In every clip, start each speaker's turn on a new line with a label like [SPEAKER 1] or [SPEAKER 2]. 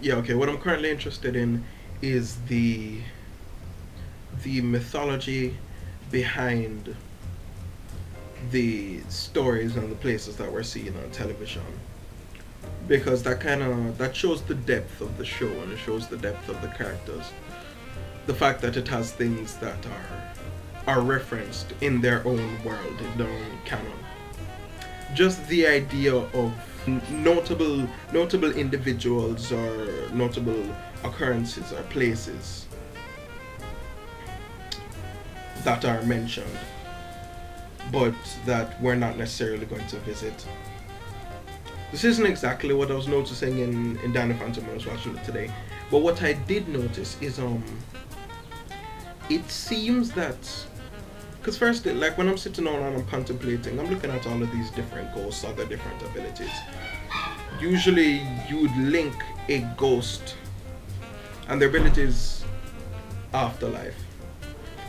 [SPEAKER 1] Yeah, okay. What I'm currently interested in is the mythology behind the stories and the places that we're seeing on television, because that shows the depth of the show, and it shows the depth of the characters. The fact that it has things that are referenced in their own world, in their own canon. Just the idea of notable individuals or notable occurrences or places that are mentioned, but that we're not necessarily going to visit. This isn't exactly what I was noticing in Danny Phantom when I was watching it today, but what I did notice is it seems that, because first, like when I'm sitting down and I'm contemplating, I'm looking at all of these different ghosts, other different abilities. Usually, you'd link a ghost and their abilities afterlife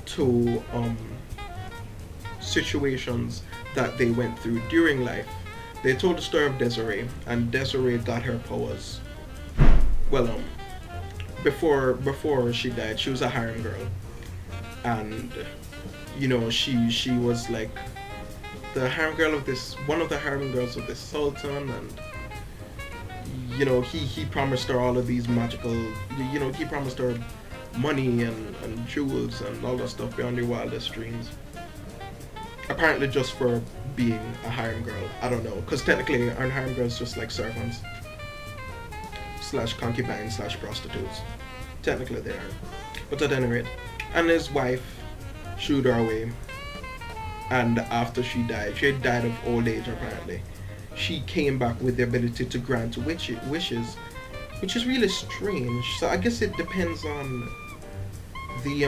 [SPEAKER 1] to situations that they went through during life. They told the story of Desiree, and Desiree got her powers. Well, before she died, she was a harem girl, and she was like the harem girl of this one of the harem girls of this sultan, and he promised her all of these magical, he promised her money and jewels and all that stuff beyond your wildest dreams. Apparently, just for being a harem girl. I don't know, because technically, aren't harem girls just like servants slash concubines slash prostitutes? Technically, they are. But at any rate, and his wife shooed her away. And after she had died of old age apparently. She came back with the ability to grant wishes, which is really strange. So I guess it depends on the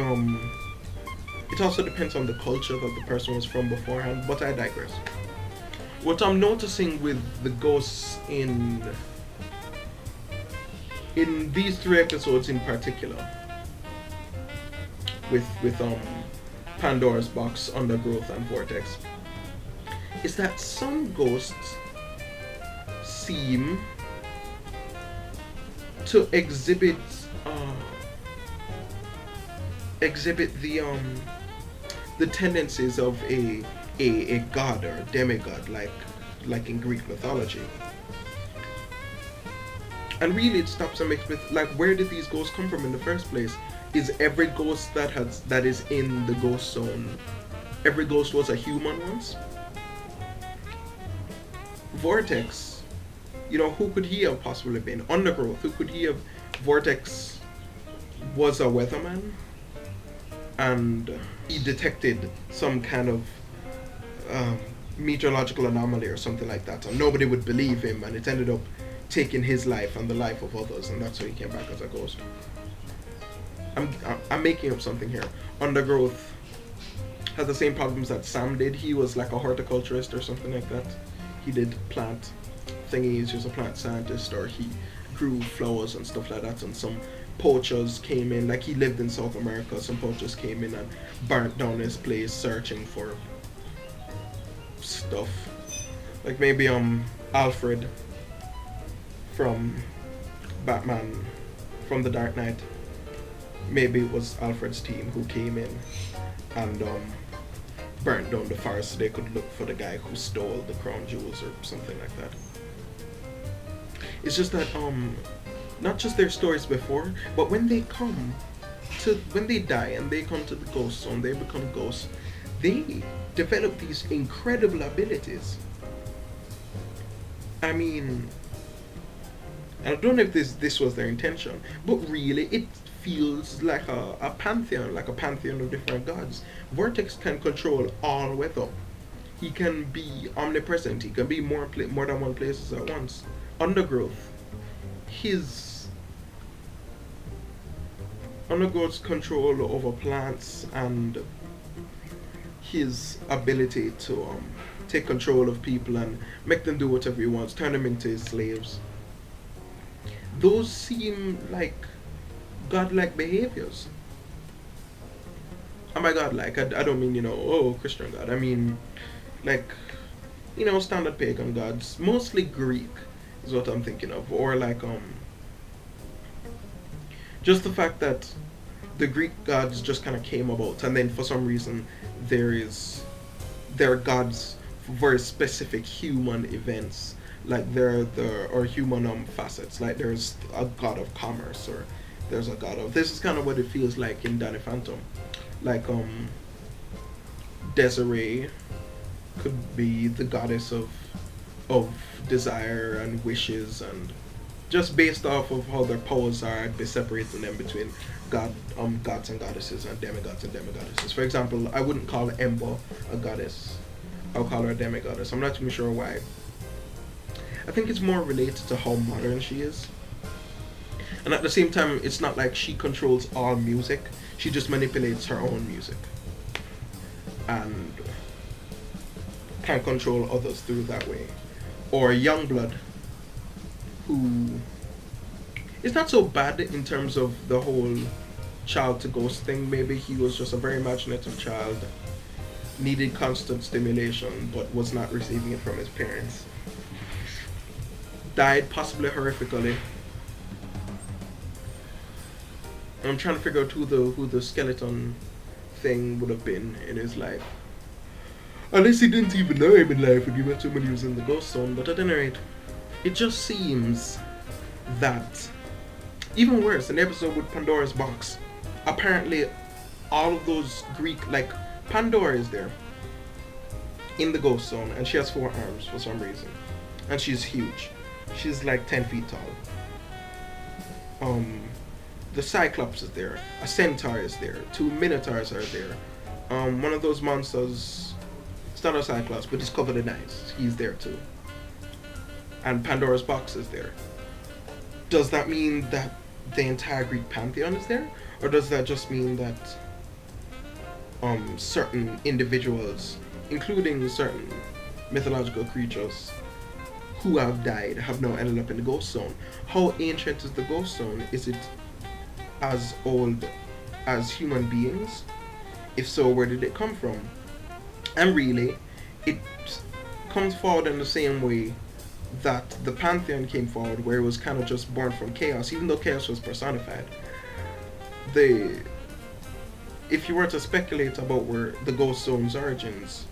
[SPEAKER 1] It also depends on the culture that the person was from beforehand. But I digress. What I'm noticing with the ghosts in these three episodes in particular, with Pandora's Box, Undergrowth, and Vortex, is that some ghosts seem to uh, exhibit the tendencies of a god or a demigod, like in Greek mythology. And really, it stops and makes me like, where did these ghosts come from in the first place? Is every ghost that is in the ghost zone, every ghost was a human once? Vortex, who could he have possibly been? Undergrowth, who could he have? Vortex was a weatherman, and he detected some kind of meteorological anomaly or something like that, and nobody would believe him, and it ended up taking his life and the life of others, and that's how he came back as a ghost. I'm making up something here. Undergrowth had the same problems that Sam did. He was like a horticulturist or something like that. He did plant thingies. He was a plant scientist, or he grew flowers and stuff like that. And some poachers came in, like he lived in South America. Some poachers came in and burnt down his place searching for stuff. Like maybe Alfred from Batman, from the Dark Knight. Maybe it was Alfred's team who came in and burnt down the forest so they could look for the guy who stole the crown jewels or something like that. It's just that not just their stories before, but when they die and they come to the ghost zone, they become ghosts, they develop these incredible abilities. I mean, I don't know if this was their intention, but really it feels like a pantheon of different gods. Vortex can control all weather. He can be omnipresent. He can be more than one places at once. Undergrowth, his Undergrowth's control over plants and his ability to take control of people and make them do whatever he wants, turn them into his slaves. Those seem like godlike behaviors. And by godlike, I don't mean, Christian God. I mean, like, standard pagan gods. Mostly Greek is what I'm thinking of. Or like, Just the fact that the Greek gods just kind of came about, and then for some reason there is there are gods for very specific human events, like there are human facets. Like there's a god of commerce, or there's a god of, this is kind of what it feels like in Danny Phantom. Like Desiree could be the goddess of desire and wishes, and just based off of how their powers are, I'd be separating them between gods and goddesses, and demigods and demigoddesses. For example, I wouldn't call Ember a goddess. I'll call her a demigoddess. I'm not even sure why. I think it's more related to how modern she is. And at the same time, it's not like she controls all music. She just manipulates her own music. And can control others through that way. Or Youngblood, who is not so bad in terms of the whole child to ghost thing. Maybe he was just a very imaginative child, needed constant stimulation, but was not receiving it from his parents. Died possibly horrifically. I'm trying to figure out who the skeleton thing would have been in his life. Unless he didn't even know him in life and he met him when he was in the ghost zone. But at any rate, it just seems that, even worse, an episode with Pandora's box. Apparently, all of those Greek, like, Pandora is there in the ghost zone, and she has 4 arms for some reason, and she's huge. She's like 10 feet tall. The Cyclops is there. A centaur is there. 2 minotaurs are there. One of those monsters, it's not a Cyclops, but he's covered in ice. He's there too. And Pandora's box is there. Does that mean that the entire Greek pantheon is there? Or does that just mean that certain individuals, including certain mythological creatures who have died, have now ended up in the ghost zone? How ancient is the ghost zone? Is it as old as human beings? If so, where did it come from? And really, it comes forward in the same way that the pantheon came forward, where it was kind of just born from chaos, even though chaos was personified. If you were to speculate about where the ghost zone's origins,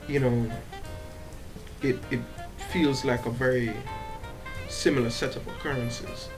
[SPEAKER 1] you know, it feels like a very similar set of occurrences.